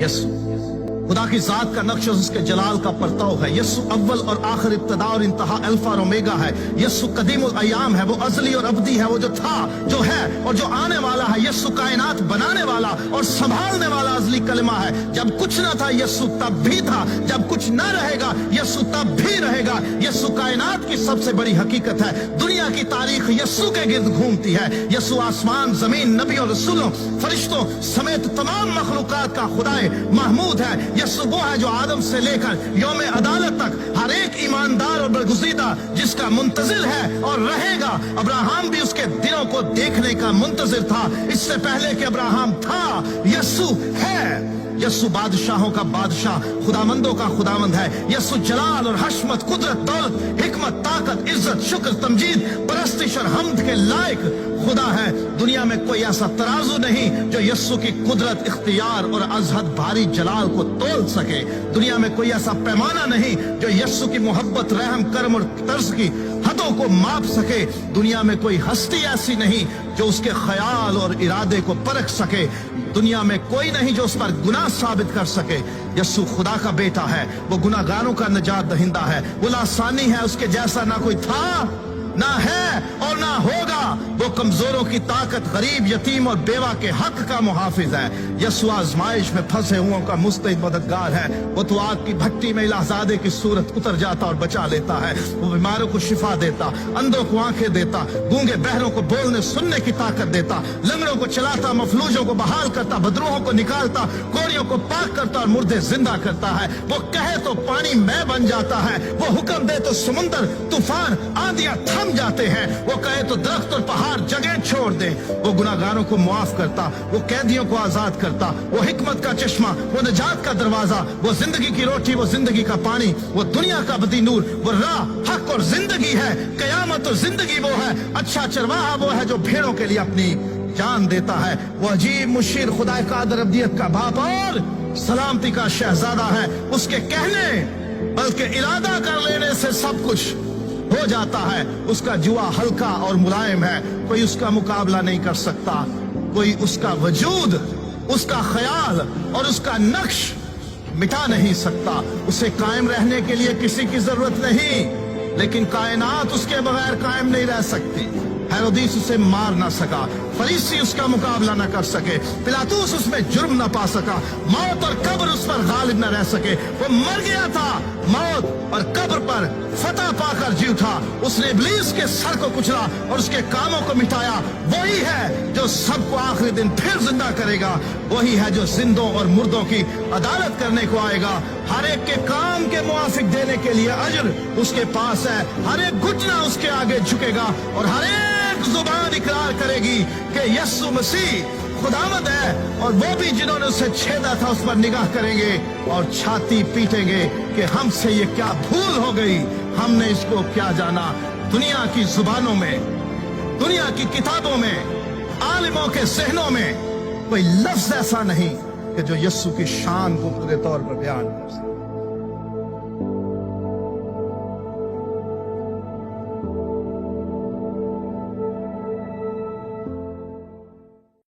यसु खुदा की जात का नक्श उसके जलाल का परताव है। यसु अव्वल और आखिर, इब्तदा और इंतहा, अल्फा और ओमेगा है। यसु कदीम और अयाम है, वो अजली और अबदी है, वो जो था, जो है और जो आने वाला है। यसु कायनात बनाने वाला और संभालने वाला अजली कलमा है। जब कुछ न था यसु तब भी था, जब कुछ न रहेगा यसु तब भी रहेगा। यसु कायनात की सबसे बड़ी हकीकत है। दुनिया की तारीख यसु के गिर्द घूमती है। यसु आसमान, जमीन, नबी और रसूलों, फरिश्तों समेत तमाम मखलूकात का खुदाए महमूद है। यसु वो है जो आदम से लेकर यौम अदालत तक हर एक ईमानदार और बरगुज़ीदा जिसका मुंतजिर है और रहेगा। अब्राहम भी उसके दिनों को देखने का मुंतजिर था, इससे पहले कि अब्राहम था। यसु है। यसु बादशाहों का बादशाह, खुदामंदों का खुदामंद है। यसु जलाल और हशमत, कुदरत, दौलत, हिकमत, ताकत, इज्जत, शुक्र, तमजीद, परस्तिश और हमद के लायक खुदा है। दुनिया में कोई ऐसा तराजू नहीं जो यसु की कुदरत, इख्तियार और अजहद भारी जलाल को तोल सके। दुनिया में कोई ऐसा पैमाना नहीं जो यसु की मोहब्बत, रहम, करम और तर्ज की हदों को माप सके। दुनिया में कोई हस्ती ऐसी नहीं जो उसके ख्याल और इरादे को परख सके। दुनिया में कोई नहीं जो उस पर गुनाह साबित कर सके। यसु खुदा का बेटा है, वो गुनाहगारों का निजात दहिंदा है, वो लासानी है, उसके जैसा ना कोई था, ना है और ना होगा। वो कमजोरों की ताकत, गरीब, यतीम और बेवा के हक का मुहाफिज है। यसु आजमाइश में फंसे हुओं का मुस्तैद मददगार है। वो तो आग की भट्टी में इलाहजादे की सूरत उतर जाता और बचा लेता है। वो बीमारों को शिफा देता, अंधों को आंखें देता, गूंगे बहरों को बोलने सुनने की ताकत देता, लंगड़ों को चलाता, मफलूजों को बहाल करता, बदरूहों को निकालता, कोड़ियों को पाक करता और मुर्दे जिंदा करता है। वो कहे तो पानी मैं बन जाता है, वो हुक्म दे तो समुंदर, तूफान, आंधियां थम जाते हैं। वो कहे तो दरख्त और पहाड़ जगह छोड़ दे। वो गुनाहगारों को माफ करता, वो कैदियों को आजाद करता, वो हिकमत का चश्मा, वो निजात का दरवाजा, वो जिंदगी की रोटी, वो जिंदगी का पानी, वो दुनिया का अबदी नूर, वो राह, हक और जिंदगी है। कयामत और जिंदगी वो है। अच्छा चरवाहा वो है जो भेड़ों के लिए अपनी जान देता है। वो अजीब मुशीर, खुदा कादर, अब्दियत का बाप और सलामती का शहजादा है। उसके कहने बल्कि इरादा कर लेने से सब कुछ हो जाता है। उसका जुआ हल्का और मुलायम है, कोई उसका मुकाबला नहीं कर सकता। कोई उसका वजूद, उसका ख्याल और उसका नक्श मिटा नहीं सकता। उसे कायम रहने के लिए किसी की जरूरत नहीं, लेकिन कायनात उसके बगैर कायम नहीं रह सकती। हेरोदिस उसे मार ना सका, फरीसी उसका मुकाबला न कर सके, पिलातुस उसमें जुर्म न पा सका, मौत और कब्र उस पर गालिब न रह सके। वो मर गया था, मौत और कब्र पर फतह पाकर जी उठा। उसने इब्लीस के सर को कुचला और उसके कामों को मिटाया। वही है जो सबको आखिरी दिन फिर जिंदा करेगा। वही है जो जिंदों और मुर्दों की अदालत करने को आएगा। हर एक के काम के मुआफिक देने के लिए अजर उसके पास है। हर एक घुटना उसके आगे झुकेगा और हर एक जुबान इकरार करेगी कि यसु मसीह खुदावंद है। और वो भी जिन्होंने उसे छेदा था उस पर निगाह करेंगे और छाती पीटेंगे कि हमसे ये क्या भूल हो गई, हमने इसको क्या जाना। दुनिया की जुबानों में, दुनिया की किताबों में, आलिमों के ज़हनों में कोई लफ्ज ऐसा नहीं कि जो यस्सु की शान को पूरे तौर पर बयान कर सके।